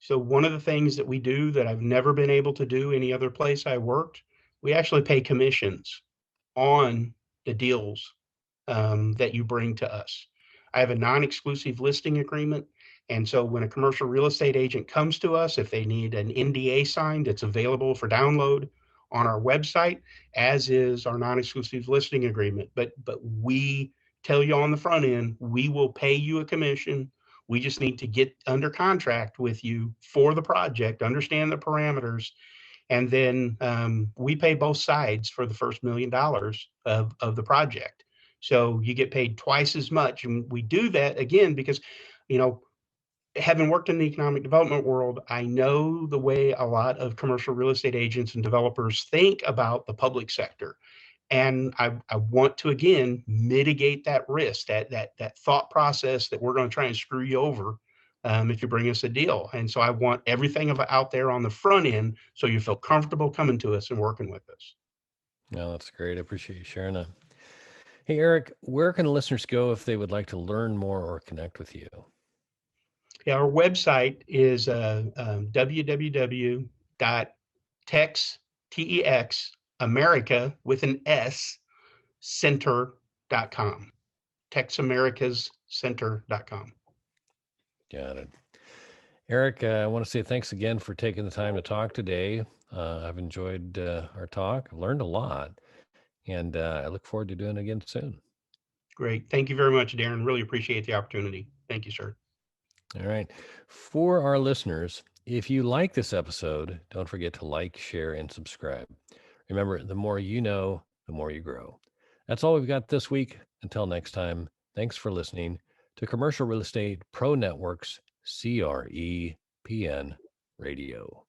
So one of the things that we do that I've never been able to do any other place I worked, we actually pay commissions on the deals that you bring to us. I have a non-exclusive listing agreement. And so when a commercial real estate agent comes to us, if they need an NDA signed, it's available for download on our website, as is our non-exclusive listing agreement. But we tell you on the front end, we will pay you a commission. We just need to get under contract with you for the project, understand the parameters, and then we pay both sides for the first $1 million of the project. So you get paid twice as much. And we do that again because, you know, having worked in the economic development world, I know the way a lot of commercial real estate agents and developers think about the public sector. And I want to, again, mitigate that risk, that thought process that we're going to try and screw you over if you bring us a deal. And so I want everything out there on the front end so you feel comfortable coming to us and working with us. No, that's great. I appreciate you sharing that. Hey, Eric, where can listeners go if they would like to learn more or connect with you? Yeah, our website is www.tex, America with an S, center.com. TexAmericasCenter.com. Got it. Eric, I want to say thanks again for taking the time to talk today. I've enjoyed our talk. I've learned a lot, and I look forward to doing it again soon. Great. Thank you very much, Darren. Really appreciate the opportunity. Thank you, sir. All right. For our listeners, if you like this episode, don't forget to like, share, and subscribe. Remember, the more you know, the more you grow. That's all we've got this week. Until next time, thanks for listening to Commercial Real Estate Pro Networks CRE PN Radio.